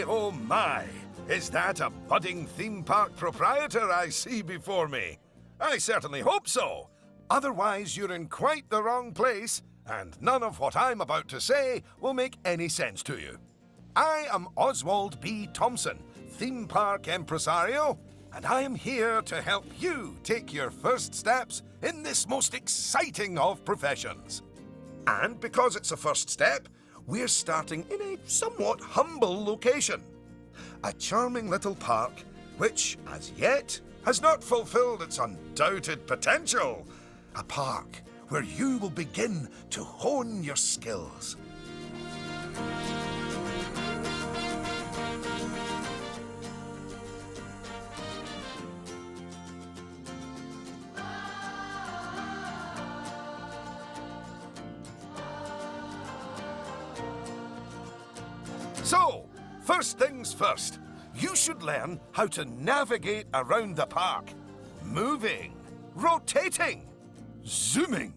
oh my! Is that a budding theme park proprietor I see before me? I certainly hope so. Otherwise, you're in quite the wrong place, and none of what I'm about to say will make any sense to you. I am Oswald B. Thompson, theme park impresario, and I am here to help you take your first steps in this most exciting of professions. And because it's a first step, we're starting in a somewhat humble location. A charming little park which, as yet, has not fulfilled its undoubted potential. A park where you will begin to hone your skills. So, first things first, you should learn how to navigate around the park. Moving, rotating, zooming,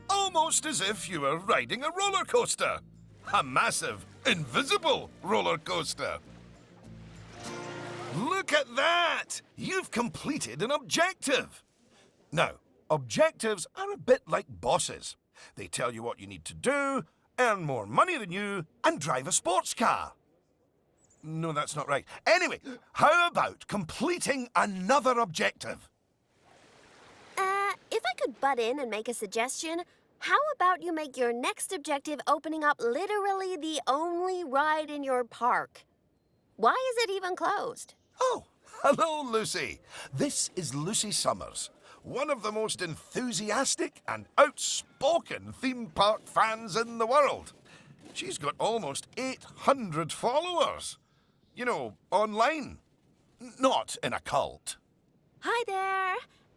almost as if you were riding a roller coaster. A massive, invisible roller coaster. Look at that! You've completed an objective. Now, objectives are a bit like bosses. They tell you what you need to do, earn more money than you, and drive a sports car. No, that's not right. Anyway, how about completing another objective? If I could butt in and make a suggestion, how about you make your next objective opening up literally the only ride in your park? Why is it even closed? Oh, hello, Lucy. This is Lucy Summers, one of the most enthusiastic and outspoken theme park fans in the world. She's got almost 800 followers. You know, online. Not in a cult. Hi there.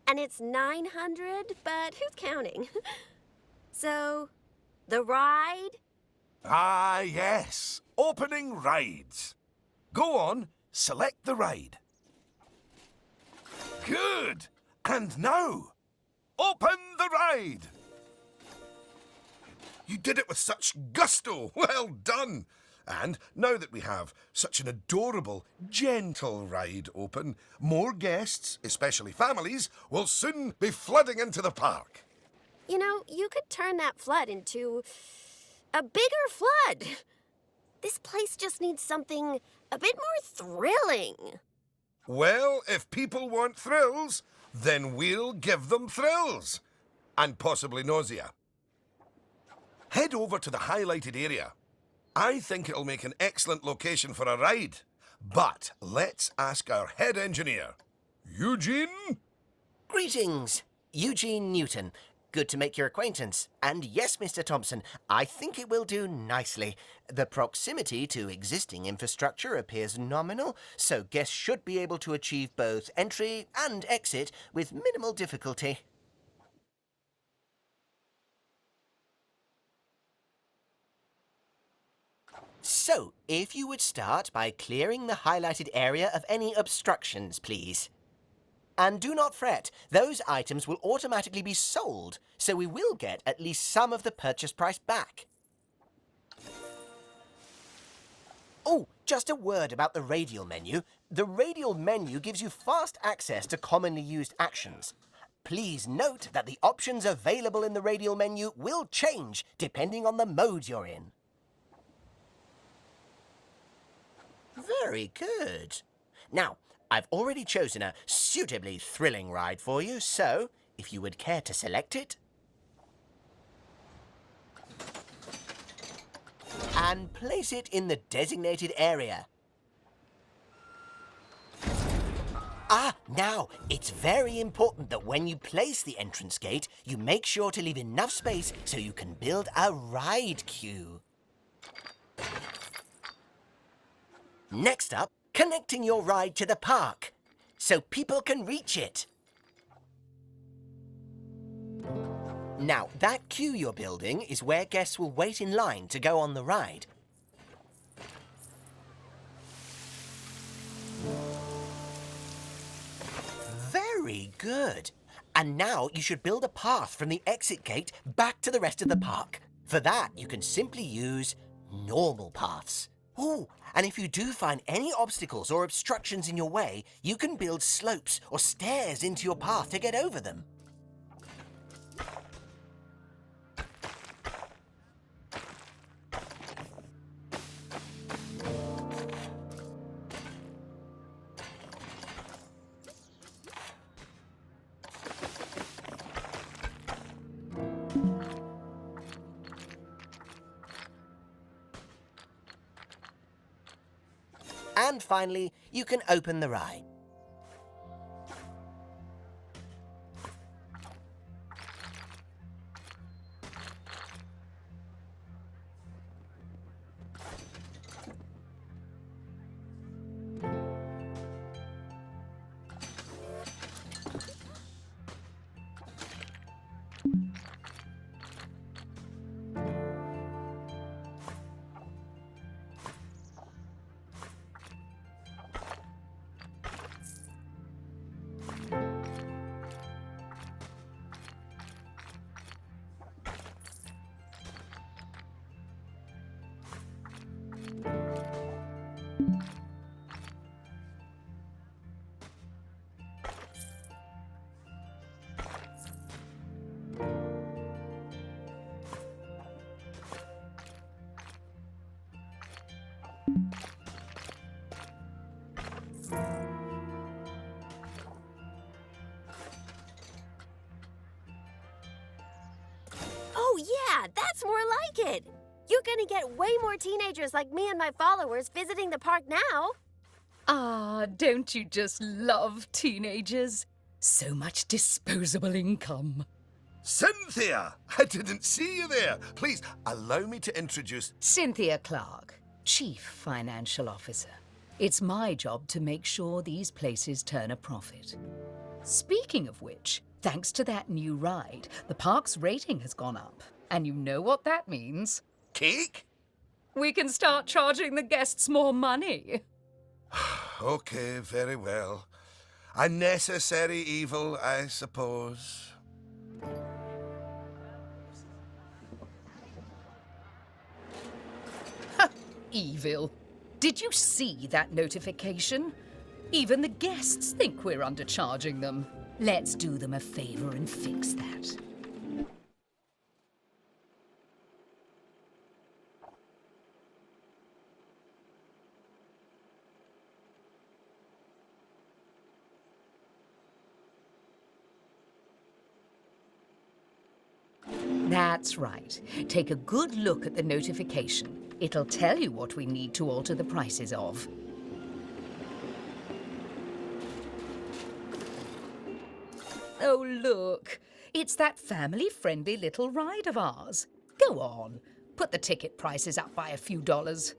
And it's 900, but who's counting? So, the ride? Ah, yes. Opening rides. Go on, select the ride. Good. And now, open the ride. You did it with such gusto. Well done. And now that we have such an adorable, gentle ride open, more guests, especially families, will soon be flooding into the park. You know, you could turn that flood into a bigger flood. This place just needs something a bit more thrilling. Well, if people want thrills, then we'll give them thrills. And possibly nausea. Head over to the highlighted area. I think it'll make an excellent location for a ride. But let's ask our head engineer. Eugene? Greetings, Eugene Newton. Good to make your acquaintance. And yes, Mr. Thompson, I think it will do nicely. The proximity to existing infrastructure appears nominal, so guests should be able to achieve both entry and exit with minimal difficulty. So, if you would start by clearing the highlighted area of any obstructions, please. And do not fret, those items will automatically be sold, so we will get at least some of the purchase price back. Oh, just a word about the radial menu. The radial menu gives you fast access to commonly used actions. Please note that the options available in the radial menu will change depending on the mode you're in. Very good. Now, I've already chosen a suitably thrilling ride for you, so if you would care to select it. And place it in the designated area. Now, it's very important that when you place the entrance gate, you make sure to leave enough space so you can build a ride queue. Next up, connecting your ride to the park, so people can reach it. Now, that queue you're building is where guests will wait in line to go on the ride. Very good. And now you should build a path from the exit gate back to the rest of the park. For that, you can simply use normal paths. Oh, and if you do find any obstacles or obstructions in your way, you can build slopes or stairs into your path to get over them. And finally, you can open the ride. Oh, yeah, that's more like it. You're gonna get way more teenagers like me and my followers visiting the park now. Ah, don't you just love teenagers? So much disposable income. Cynthia! I didn't see you there. Please, allow me to introduce... Cynthia Clark, Chief Financial Officer. It's my job to make sure these places turn a profit. Speaking of which, thanks to that new ride, the park's rating has gone up. And you know what that means? Cake? We can start charging the guests more money. Okay, very well. A necessary evil, I suppose. Evil. Did you see that notification? Even the guests think we're undercharging them. Let's do them a favor and fix that. That's right. Take a good look at the notification. It'll tell you what we need to alter the prices of. Oh, look. It's that family-friendly little ride of ours. Go on. Put the ticket prices up by a few dollars.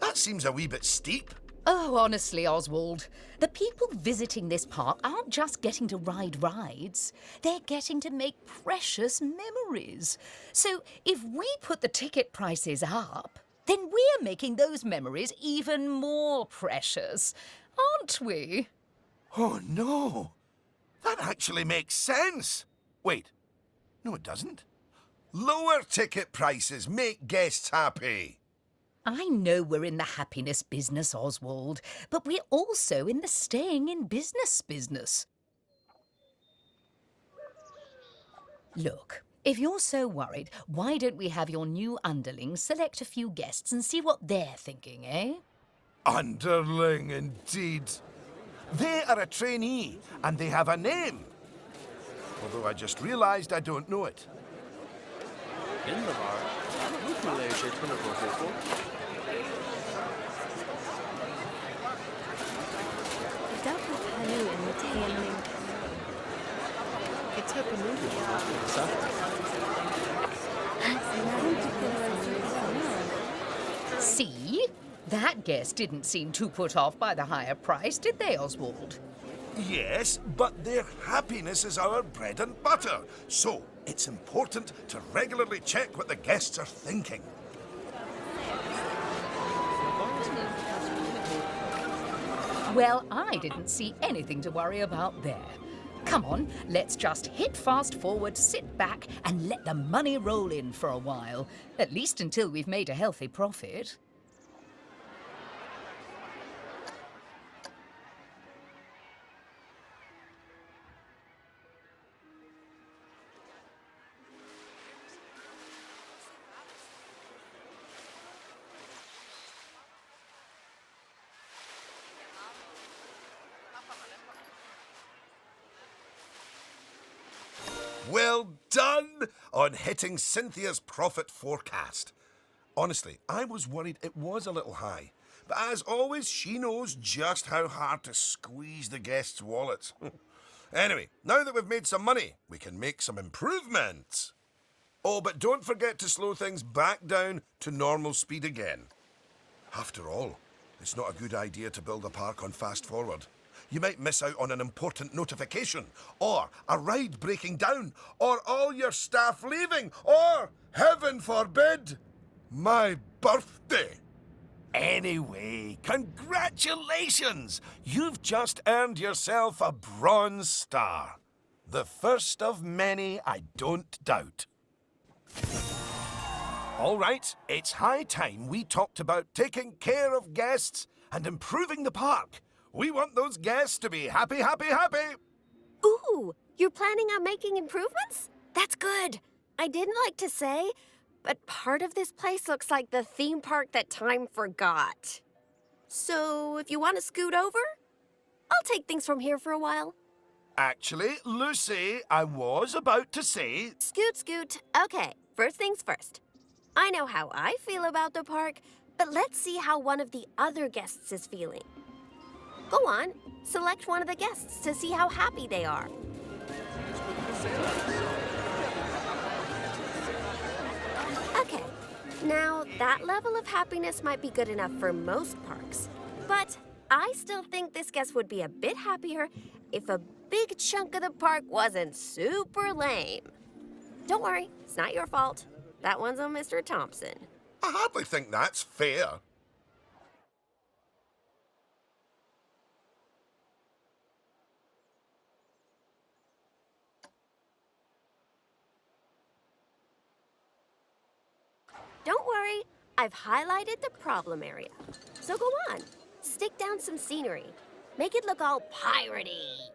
That seems a wee bit steep. Oh, honestly, Oswald, the people visiting this park aren't just getting to ride rides. They're getting to make precious memories. So if we put the ticket prices up, then we're making those memories even more precious, aren't we? Oh, no. That actually makes sense. Wait. No, it doesn't. Lower ticket prices make guests happy. I know we're in the happiness business, Oswald, but we're also in the staying in business. Look, if you're so worried, why don't we have your new underlings select a few guests and see what they're thinking, eh? Underling, indeed. They are a trainee, and they have a name. Although I just realised I don't know it. See? That guest didn't seem too put off by the higher price, did they, Oswald? Yes, but their happiness is our bread and butter. So it's important to regularly check what the guests are thinking. Well, I didn't see anything to worry about there. Come on, let's just hit fast forward, sit back, and let the money roll in for a while. At least until we've made a healthy profit. Well done on hitting Cynthia's profit forecast. Honestly, I was worried it was a little high. But as always, she knows just how hard to squeeze the guests' wallets. Anyway, now that we've made some money, we can make some improvements. Oh, but don't forget to slow things back down to normal speed again. After all, it's not a good idea to build a park on fast forward. You might miss out on an important notification, or a ride breaking down, or all your staff leaving, or, heaven forbid, my birthday. Anyway, congratulations! You've just earned yourself a bronze star. The first of many, I don't doubt. All right, it's high time we talked about taking care of guests and improving the park. We want those guests to be happy, happy, happy. Ooh, you're planning on making improvements? That's good. I didn't like to say, but part of this place looks like the theme park that time forgot. So if you want to scoot over, I'll take things from here for a while. Actually, Lucy, I was about to say... Scoot, scoot. Okay, first things first. I know how I feel about the park, but let's see how one of the other guests is feeling. Go on, select one of the guests to see how happy they are. Okay, now that level of happiness might be good enough for most parks, but I still think this guest would be a bit happier if a big chunk of the park wasn't super lame. Don't worry, it's not your fault. That one's on Mr. Thompson. I hardly think that's fair. Don't worry, I've highlighted the problem area. So go on, stick down some scenery. Make it look all piratey.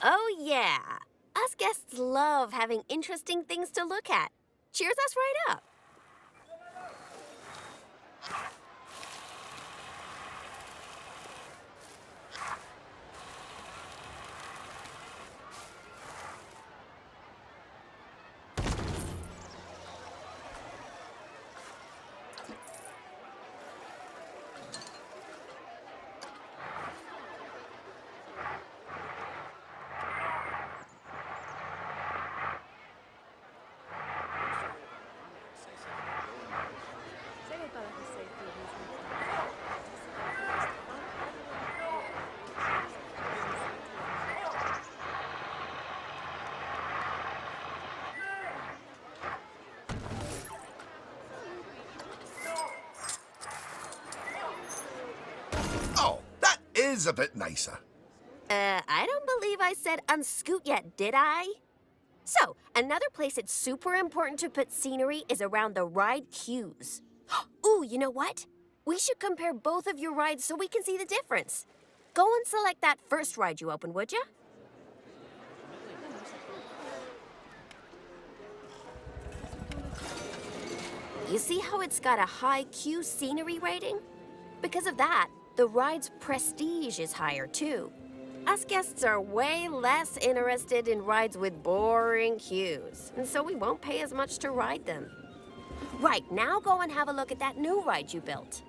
Oh yeah, us guests love having interesting things to look at. Cheers us right up. Oh, that is a bit nicer. I don't believe I said unscoot yet, did I? So, another place it's super important to put scenery is around the ride queues. Ooh, you know what? We should compare both of your rides so we can see the difference. Go and select that first ride you opened, would you? You see how it's got a high queue scenery rating? Because of that, the ride's prestige is higher too. Us guests are way less interested in rides with boring queues, and so we won't pay as much to ride them. Right, now go and have a look at that new ride you built.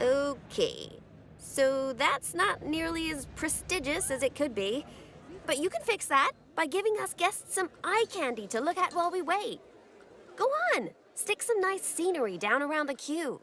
Okay, so that's not nearly as prestigious as it could be. But you can fix that by giving us guests some eye candy to look at while we wait. Go on, stick some nice scenery down around the queue.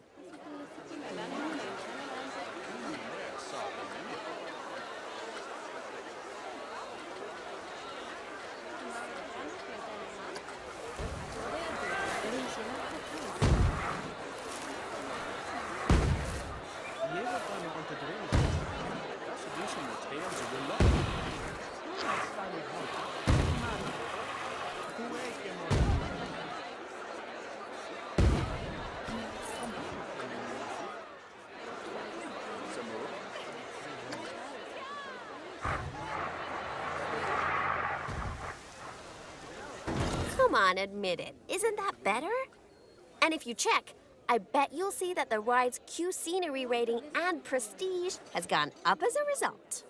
Come on, admit it. Isn't that better? And if you check, I bet you'll see that the ride's Q scenery rating and prestige has gone up as a result.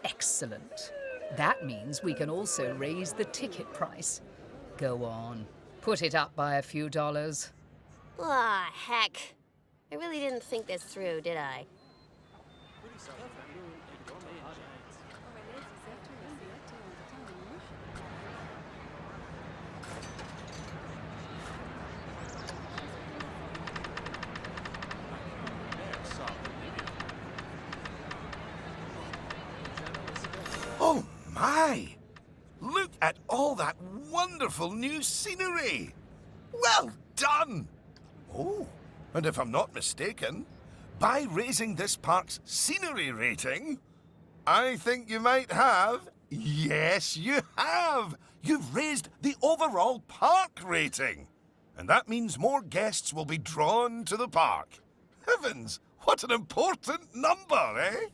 Excellent. That means we can also raise the ticket price. Go on, put it up by a few dollars. Ah, heck. I really didn't think this through, did I? Oh, my! Look at all that wonderful new scenery! Well done! Oh, and if I'm not mistaken, by raising this park's scenery rating, I think you might have... Yes, you have! You've raised the overall park rating. And that means more guests will be drawn to the park. Heavens, what an important number, eh?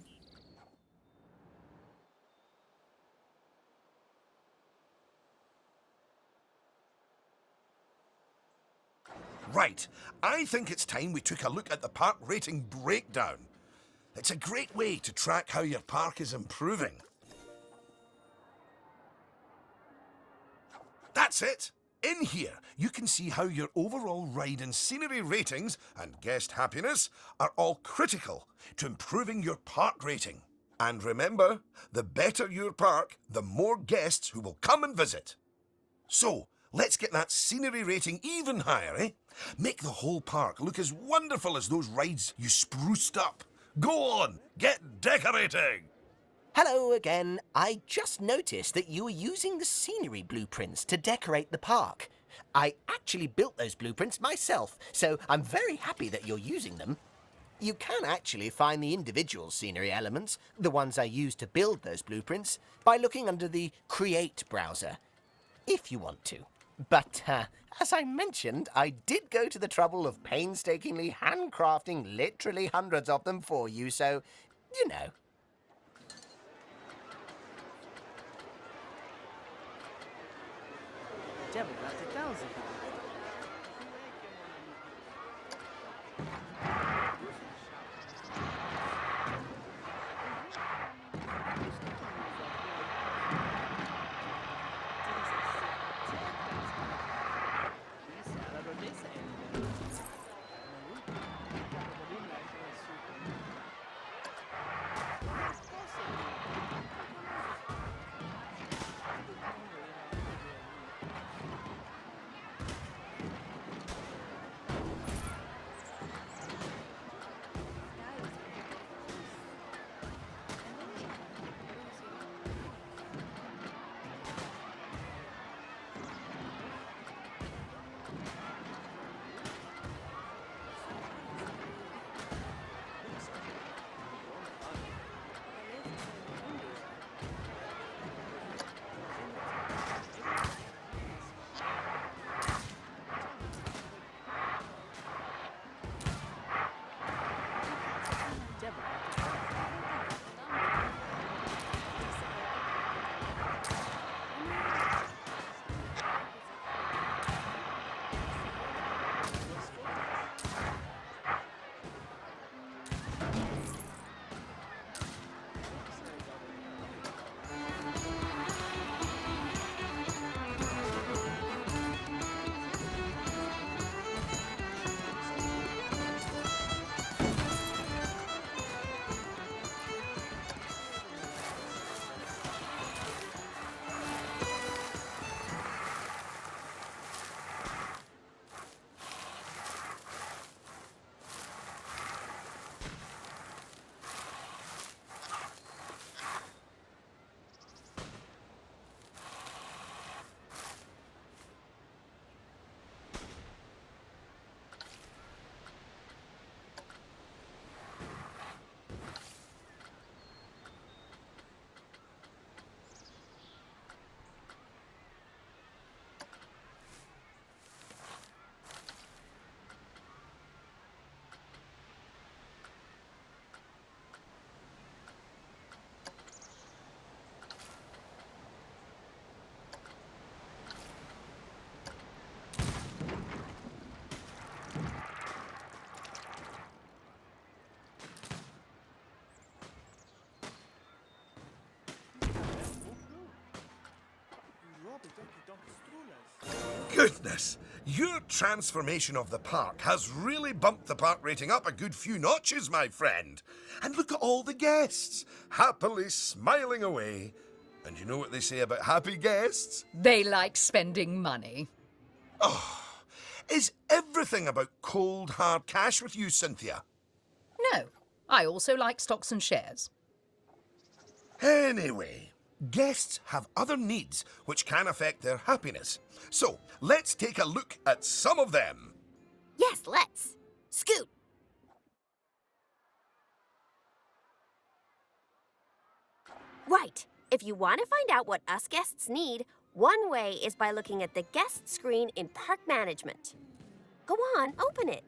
Right, I think it's time we took a look at the park rating breakdown. It's a great way to track how your park is improving. That's it! In here, you can see how your overall ride and scenery ratings and guest happiness are all critical to improving your park rating. And remember, the better your park, the more guests who will come and visit. So, let's get that scenery rating even higher, eh? Make the whole park look as wonderful as those rides you spruced up. Go on, get decorating! Hello again. I just noticed that you were using the scenery blueprints to decorate the park. I actually built those blueprints myself, so I'm very happy that you're using them. You can actually find the individual scenery elements, the ones I used to build those blueprints, by looking under the Create browser, if you want to. But, as I mentioned, I did go to the trouble of painstakingly handcrafting literally hundreds of them for you, so, you know. Devil got the 1,000. Goodness, your transformation of the park has really bumped the park rating up a good few notches, my friend. And look at all the guests, happily smiling away. And you know what they say about happy guests? They like spending money. Is everything about cold, hard cash with you, Cynthia? No, I also like stocks and shares. Anyway, guests have other needs which can affect their happiness. So, let's take a look at some of them. Yes, let's. Scoot. Right. If you want to find out what us guests need, one way is by looking at the guest screen in Park Management. Go on, open it.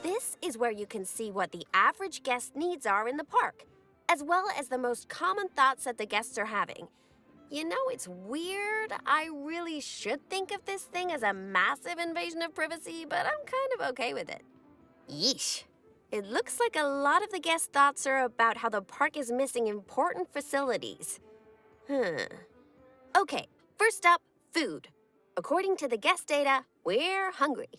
This is where you can see what the average guest needs are in the park, as well as the most common thoughts that the guests are having. You know, it's weird. I really should think of this thing as a massive invasion of privacy, but I'm kind of okay with it. Yeesh. It looks like a lot of the guest thoughts are about how the park is missing important facilities. Okay, first up, food. According to the guest data, we're hungry.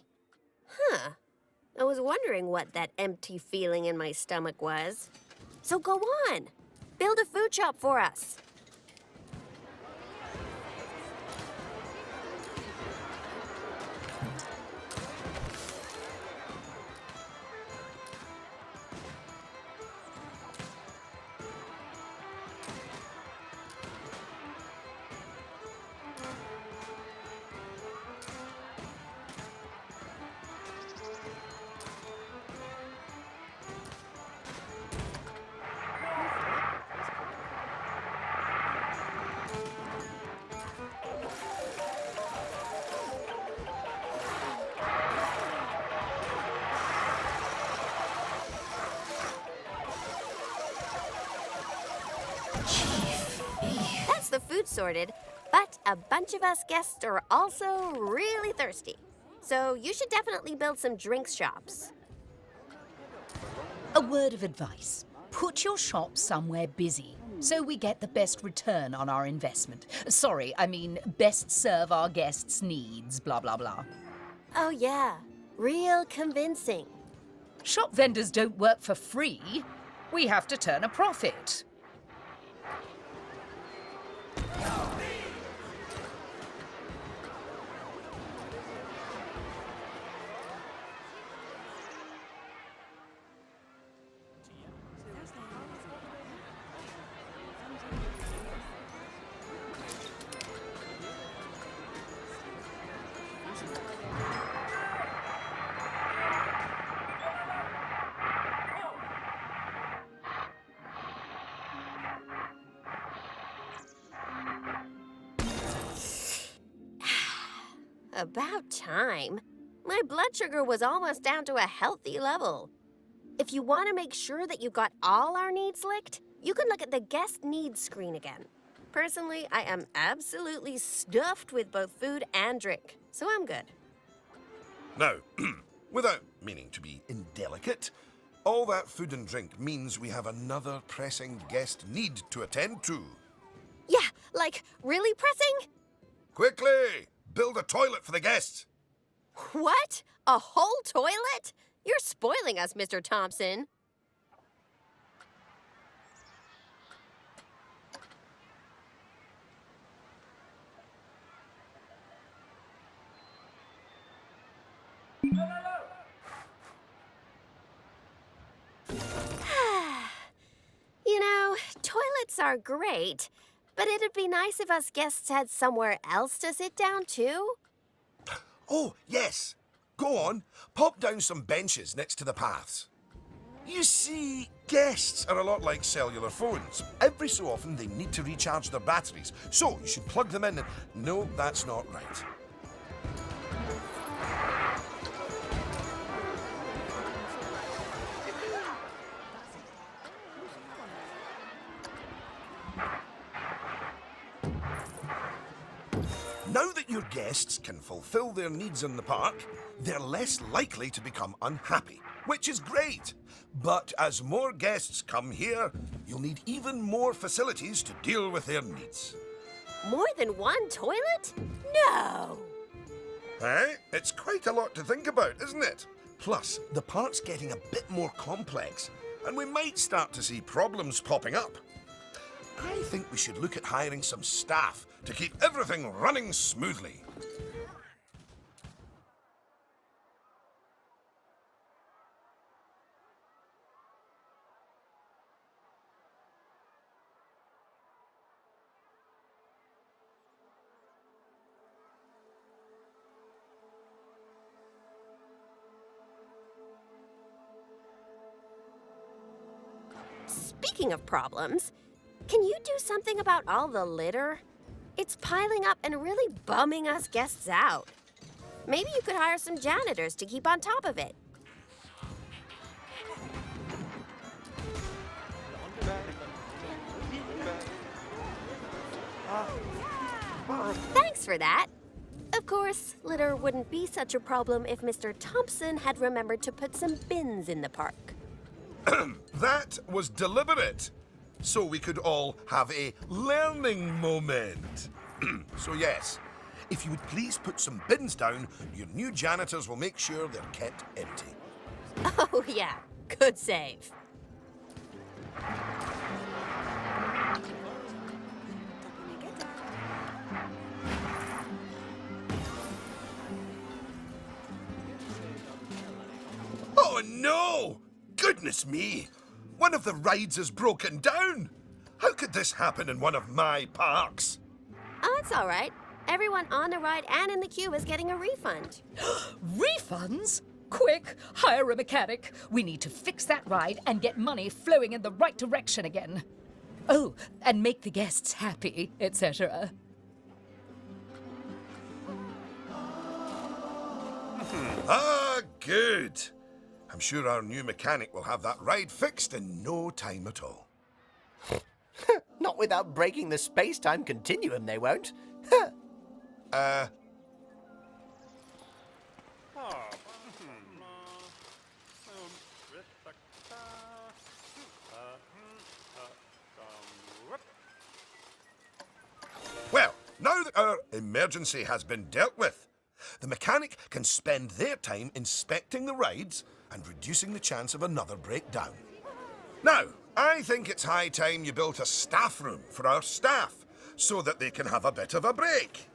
I was wondering what that empty feeling in my stomach was. So go on, build a food shop for us. That's the food sorted, but a bunch of us guests are also really thirsty. So you should definitely build some drinks shops. A word of advice. Put your shop somewhere busy so we get the best return on our investment. Sorry, I mean best serve our guests' needs, blah, blah, blah. Oh yeah, real convincing. Shop vendors don't work for free. We have to turn a profit. About time. My blood sugar was almost down to a healthy level. If you want to make sure that you got all our needs licked, you can look at the guest needs screen again. Personally, I am absolutely stuffed with both food and drink, so I'm good. Now, without meaning to be indelicate, all that food and drink means we have another pressing guest need to attend to. Yeah, like, really pressing? Quickly! Build a toilet for the guests. What? A whole toilet? You're spoiling us, Mr. Thompson. You know, toilets are great, but it'd be nice if us guests had somewhere else to sit down, too. Oh, yes. Go on, pop down some benches next to the paths. You see, guests are a lot like cellular phones. Every so often they need to recharge their batteries, so you should plug them in and... No, that's not right. Now that your guests can fulfill their needs in the park, they're less likely to become unhappy. which is great. But as more guests come here, you'll need even more facilities to deal with their needs. More than one toilet? No! Eh? It's quite a lot to think about, isn't it? Plus, the park's getting a bit more complex, and we might start to see problems popping up. I think we should look at hiring some staff to keep everything running smoothly. Speaking of problems, can you do something about all the litter? It's piling up and really bumming us guests out. Maybe you could hire some janitors to keep on top of it. Thanks for that. Of course, litter wouldn't be such a problem if Mr. Thompson had remembered to put some bins in the park. That was deliberate, so we could all have a learning moment. So yes, if you would please put some bins down, your new janitors will make sure they're kept empty. Oh yeah, good save. Oh no! Goodness me! One of the rides is broken down! How could this happen in one of my parks? Oh, it's all right. Everyone on the ride and in the queue is getting a refund. Refunds? Quick, hire a mechanic. We need to fix that ride and get money flowing in the right direction again. Oh, and make the guests happy, etc. Ah, good. I'm sure our new mechanic will have that ride fixed in no time at all. Not without breaking the space-time continuum, they won't. Well, now that our emergency has been dealt with, the mechanic can spend their time inspecting the rides and reducing the chance of another breakdown. Now, I think it's high time you built a staff room for our staff so that they can have a bit of a break.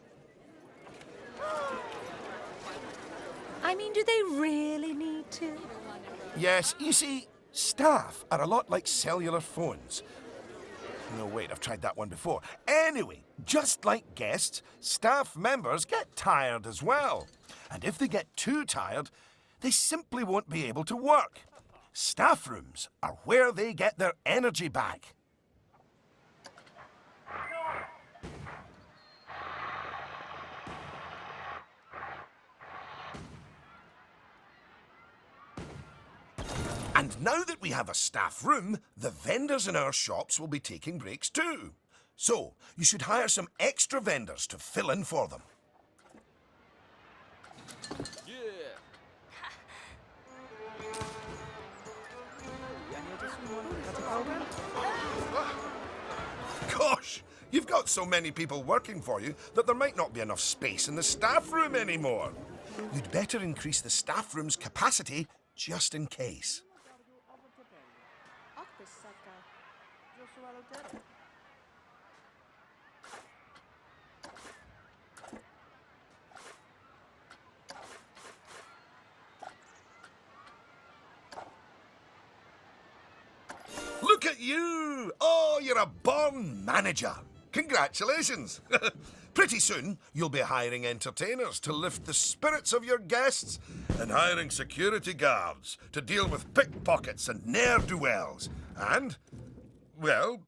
I mean, do they really need to? Yes, you see, staff are a lot like cellular phones. No, wait, I've tried that one before. Anyway, just like guests, staff members get tired as well. And if they get too tired, they simply won't be able to work. Staff rooms are where they get their energy back. And now that we have a staff room, the vendors in our shops will be taking breaks too. So, you should hire some extra vendors to fill in for them. Gosh, you've got so many people working for you that there might not be enough space in the staff room anymore. You'd better increase the staff room's capacity just in case. Look at you! Oh, you're a born manager. Congratulations. Pretty soon, you'll be hiring entertainers to lift the spirits of your guests and hiring security guards to deal with pickpockets and ne'er-do-wells. And, well,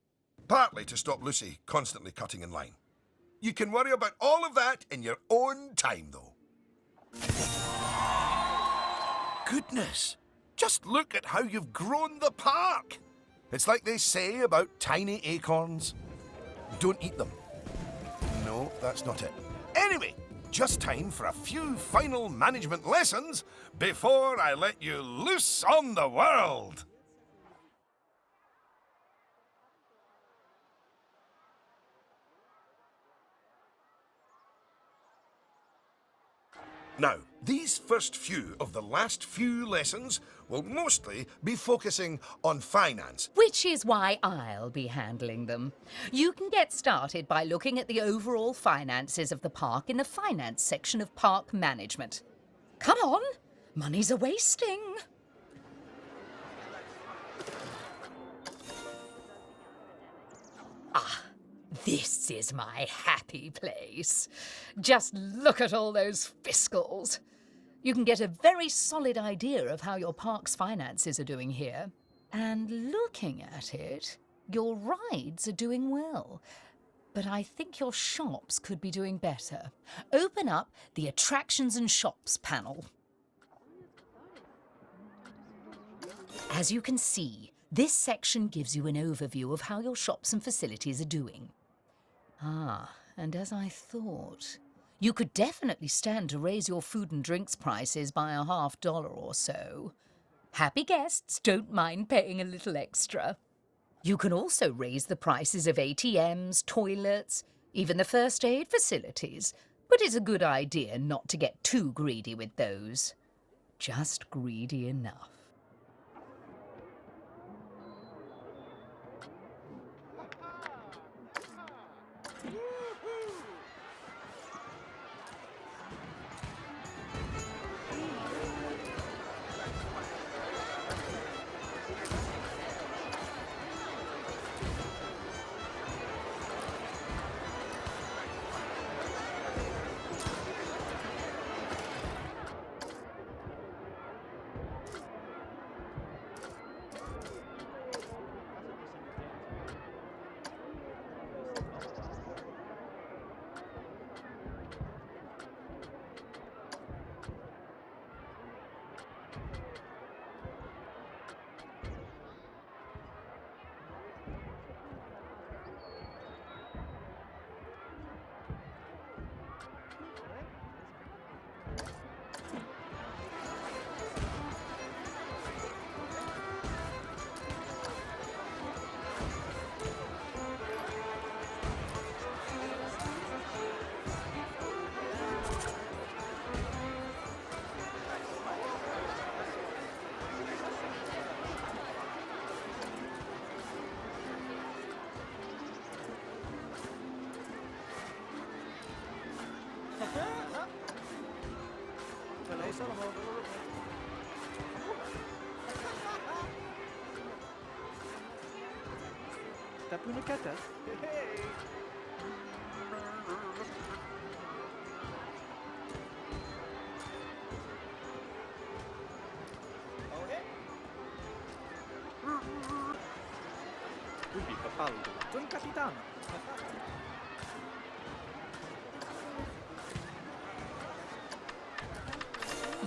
partly to stop Lucy constantly cutting in line. You can worry about all of that in your own time, though. Goodness! Just look at how you've grown the park! It's like they say about tiny acorns. Don't eat them. No, that's not it. Anyway, just time for a few final management lessons before I let you loose on the world. Now, these first few of the last few lessons will mostly be focusing on finance. Which is why I'll be handling them. You can get started by looking at the overall finances of the park in the finance section of park management. Come on, money's a-wasting. This is my happy place. Just look at all those fiscals. You can get a very solid idea of how your park's finances are doing here. And looking at it, your rides are doing well. But I think your shops could be doing better. Open up the Attractions and Shops panel. As you can see, this section gives you an overview of how your shops and facilities are doing. And as I thought, you could definitely stand to raise your food and drinks prices by $50 or so. Happy guests don't mind paying a little extra. You can also raise the prices of ATMs, toilets, even the first aid facilities, but it's a good idea not to get too greedy with those. Just greedy enough. Tape une catate. Ubi papaldo. Don capitano.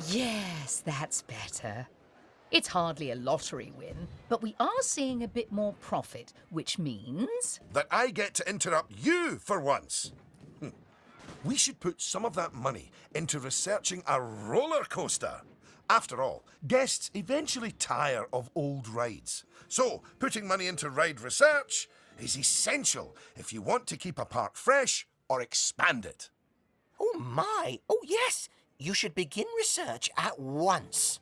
Yes, that's better. It's hardly a lottery win, but we are seeing a bit more profit, which means... that I get to interrupt you for once. We should put some of that money into researching a roller coaster. After all, guests eventually tire of old rides. So, putting money into ride research is essential if you want to keep a park fresh or expand it. Oh my! Oh yes! You should begin research at once.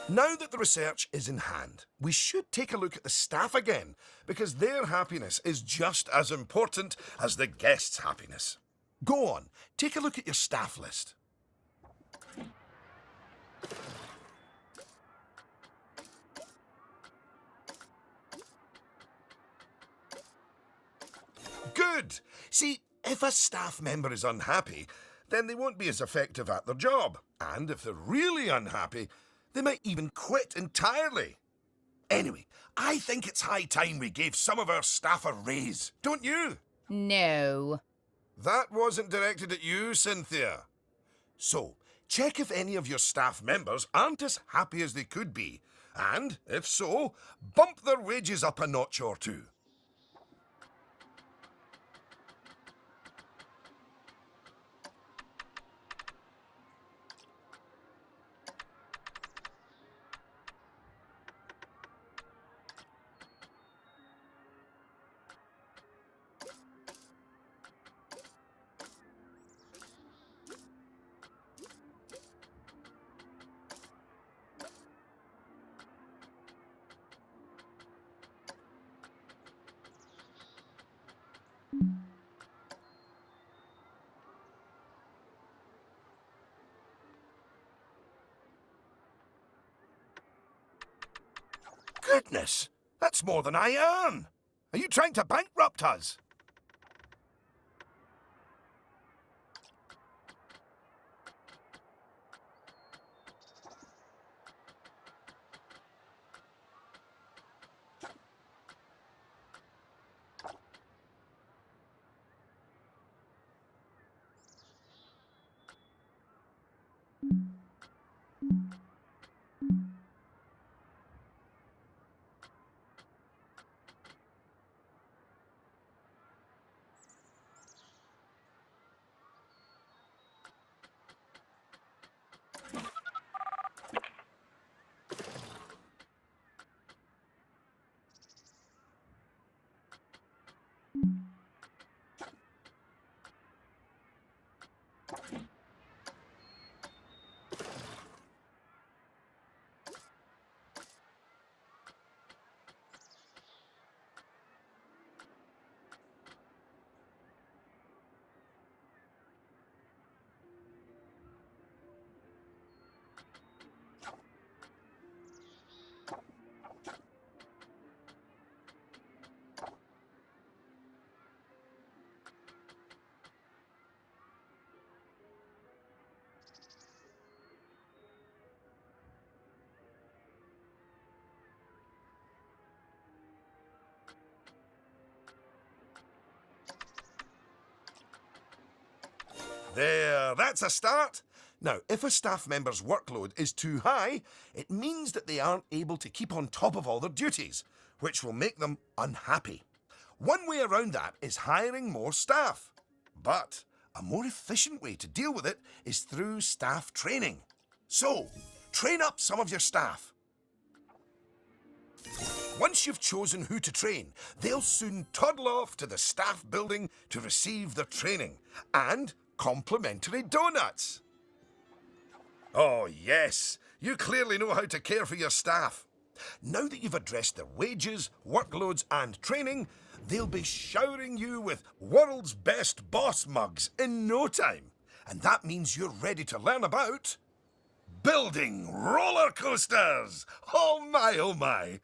Now that the research is in hand, we should take a look at the staff again, because their happiness is just as important as the guests' happiness. Go on, take a look at your staff list. Good! See, if a staff member is unhappy, then they won't be as effective at their job. And if they're really unhappy, they might even quit entirely. Anyway, I think it's high time we gave some of our staff a raise, don't you? No. That wasn't directed at you, Cynthia. So, check if any of your staff members aren't as happy as they could be. And, if so, bump their wages up a notch or two. Goodness, that's more than I earn. Are you trying to bankrupt us? There, that's a start. Now, if a staff member's workload is too high, it means that they aren't able to keep on top of all their duties, which will make them unhappy. One way around that is hiring more staff. But a more efficient way to deal with it is through staff training. So, train up some of your staff. Once you've chosen who to train, they'll soon toddle off to the staff building to receive their training and complimentary donuts. Oh yes, you clearly know how to care for your staff. Now that you've addressed their wages, workloads and training, they'll be showering you with world's best boss mugs in no time. And that means you're ready to learn about building roller coasters. Oh my, oh my.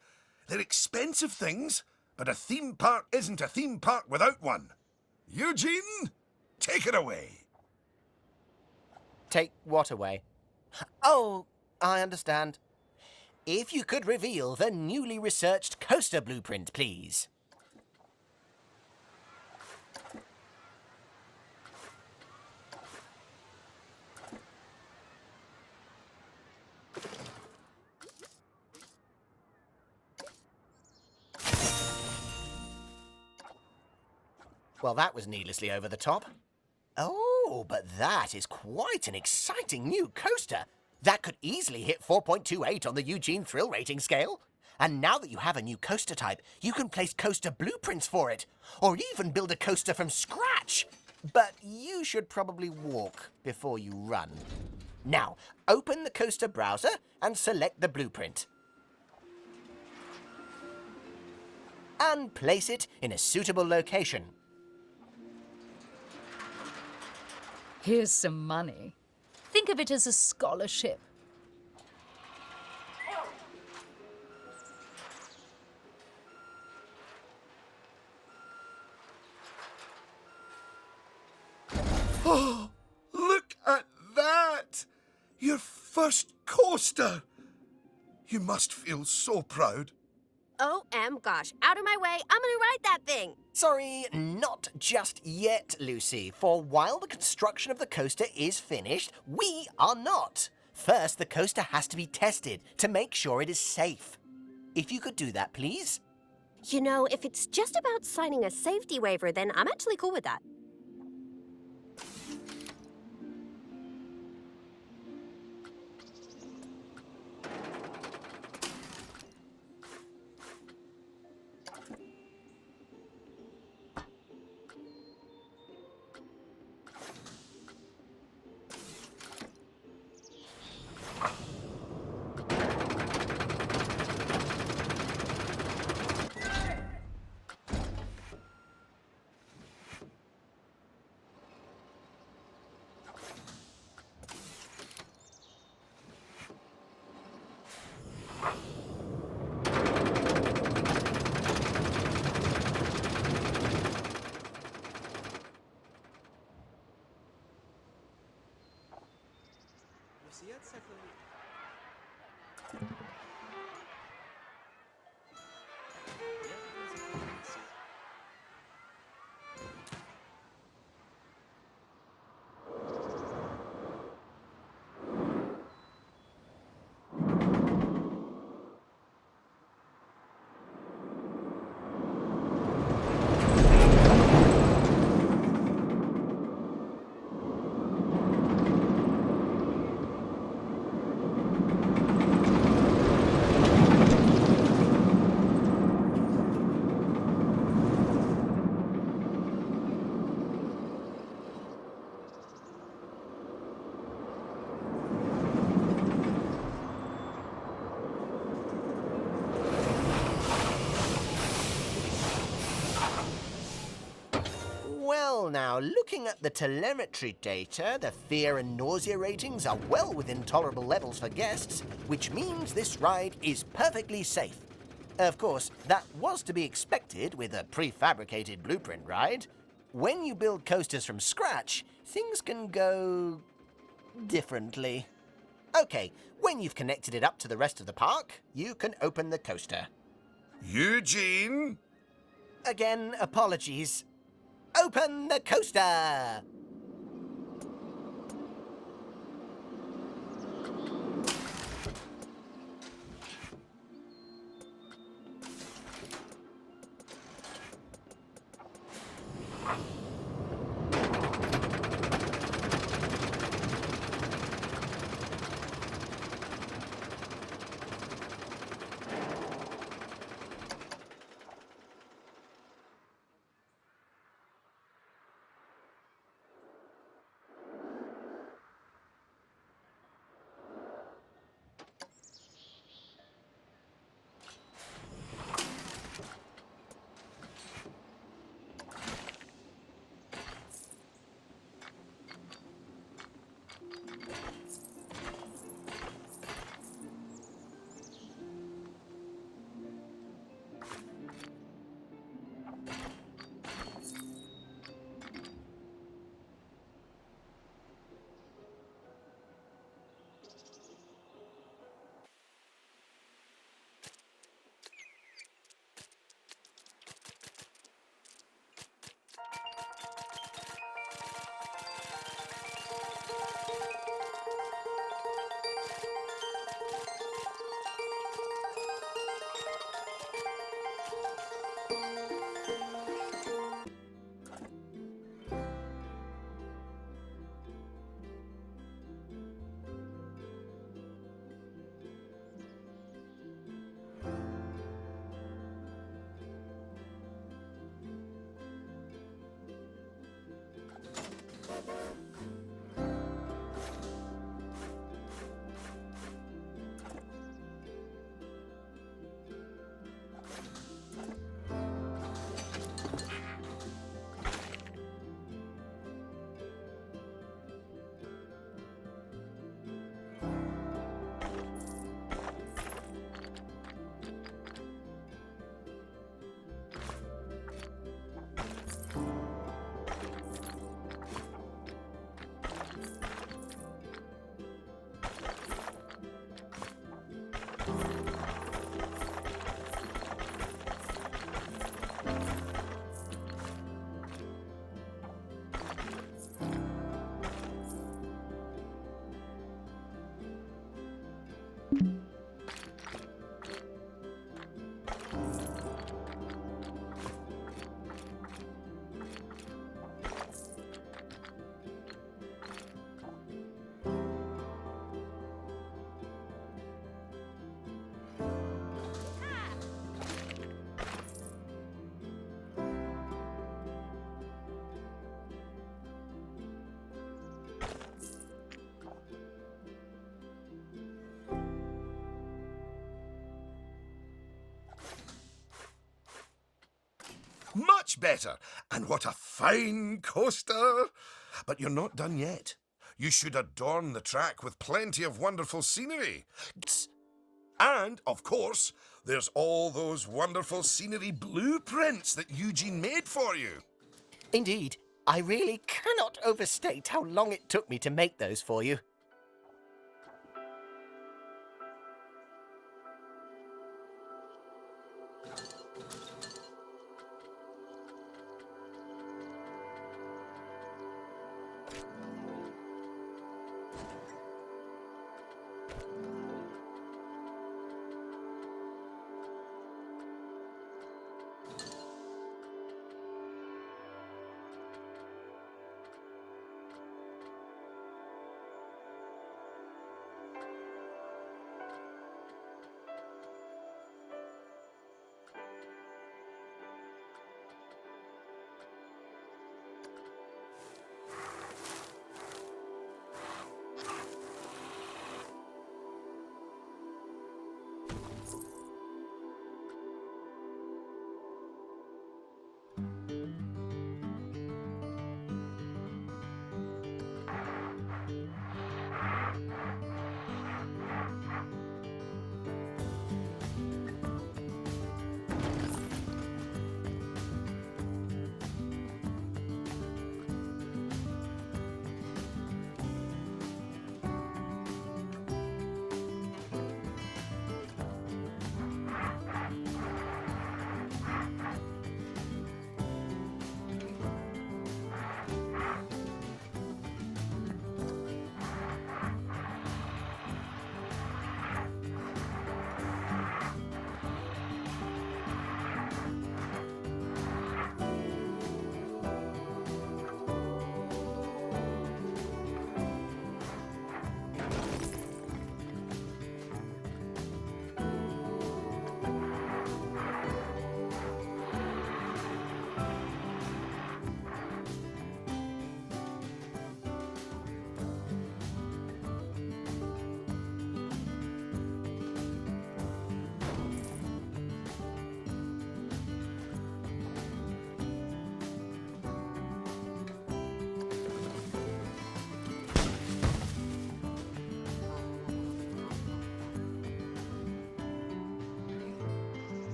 They're expensive things, but a theme park isn't a theme park without one. Eugene, take it away. Take what away? Oh, I understand. If you could reveal the newly researched coaster blueprint, please. Well, that was needlessly over the top. Oh, but that is quite an exciting new coaster. That could easily hit 4.28 on the Eugene Thrill Rating scale. And now that you have a new coaster type, you can place coaster blueprints for it, or even build a coaster from scratch. But you should probably walk before you run. Now, open the coaster browser and select the blueprint. And place it in a suitable location. Here's some money. Think of it as a scholarship. Oh, look at that! Your first coaster! You must feel so proud. Gosh, out of my way, I'm gonna ride that thing. Sorry, not just yet, Lucy, for while the construction of the coaster is finished, we are not. First, the coaster has to be tested to make sure it is safe. If you could do that, please. You know, if it's just about signing a safety waiver, then I'm actually cool with that. Lucy, het zegt wel. Ja, dat is een Lucy. Well now, looking at the telemetry data, the fear and nausea ratings are well within tolerable levels for guests, which means this ride is perfectly safe. Of course, that was to be expected with a prefabricated blueprint ride. When you build coasters from scratch, things can go differently. Okay, when you've connected it up to the rest of the park, you can open the coaster. Eugene? Again, apologies. Open the coaster! Much better. And what a fine coaster. But you're not done yet. You should adorn the track with plenty of wonderful scenery. And, of course, there's all those wonderful scenery blueprints that Eugene made for you. Indeed, I really cannot overstate how long it took me to make those for you.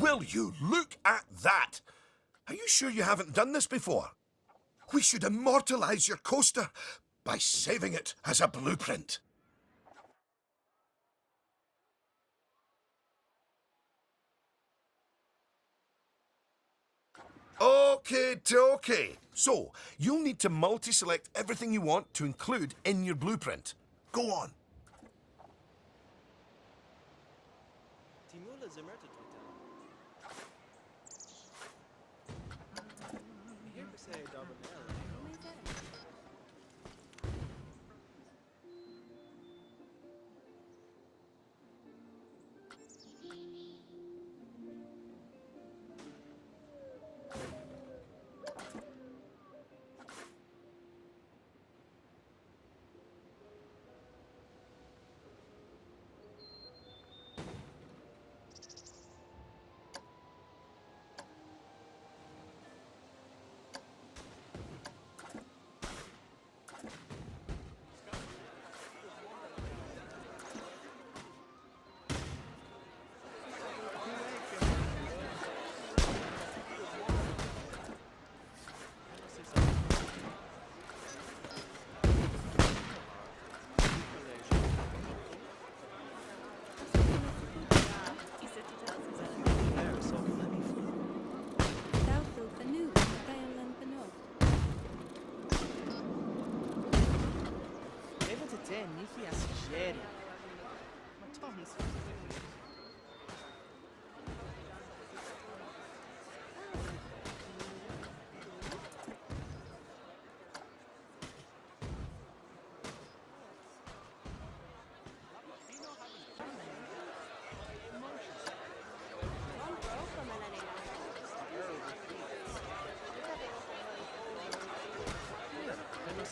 Will you look at that? Are you sure you haven't done this before? We should immortalize your coaster by saving it as a blueprint. Okay, dokie. So, you'll need to multi-select everything you want to include in your blueprint. Go on. Timur Zimmer to Twitter. Here we say double L.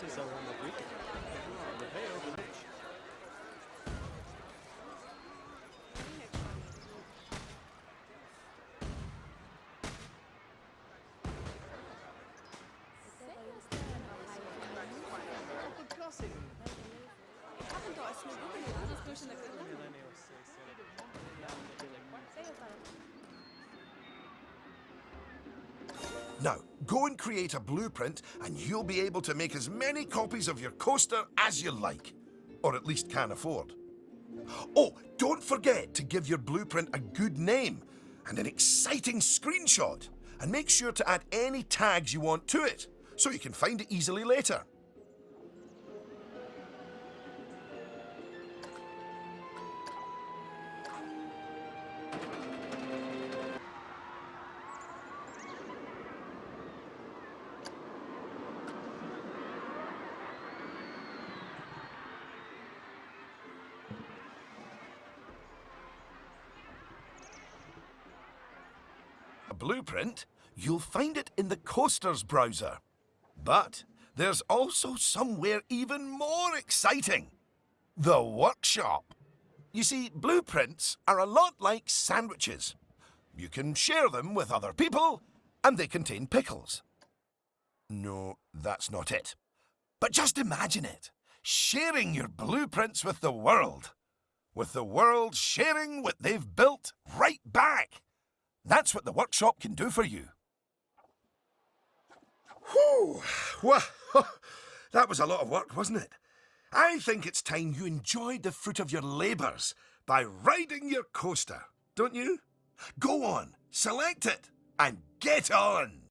is around the weekend. The pay over the Now, go and create a blueprint and you'll be able to make as many copies of your coaster as you like. Or at least can afford. Oh, don't forget to give your blueprint a good name and an exciting screenshot. And make sure to add any tags you want to it, so you can find it easily later. A blueprint, you'll find it in the Coasters browser. But there's also somewhere even more exciting. The workshop. You see, blueprints are a lot like sandwiches. You can share them with other people, and they contain pickles. No, that's not it. But just imagine it. Sharing your blueprints with the world. With the world sharing what they've built right back. That's what the workshop can do for you. Whew! Well, that was a lot of work, wasn't it? I think it's time you enjoyed the fruit of your labours by riding your coaster, don't you? Go on, select it, and get on!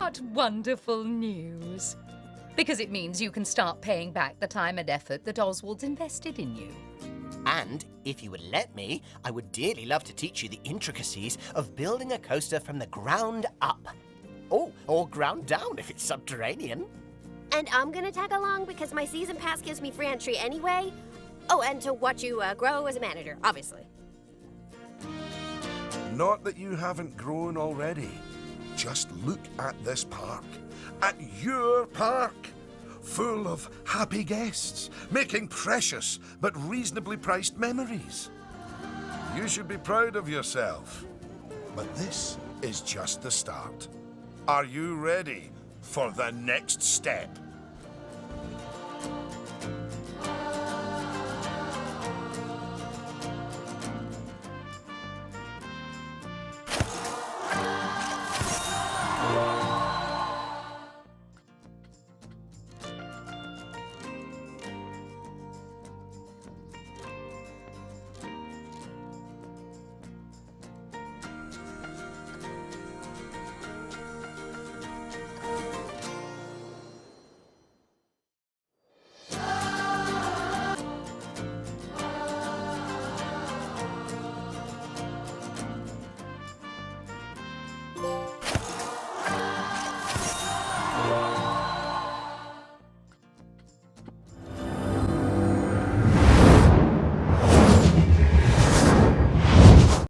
What wonderful news. Because it means you can start paying back the time and effort that Oswald's invested in you. And if you would let me, I would dearly love to teach you the intricacies of building a coaster from the ground up. Oh, or ground down if it's subterranean. And I'm gonna tag along because my season pass gives me free entry anyway. Oh, and to watch you grow as a manager, obviously. Not that you haven't grown already. Just look at this park. At your park. Full of happy guests, making precious but reasonably priced memories. You should be proud of yourself. But this is just the start. Are you ready for the next step?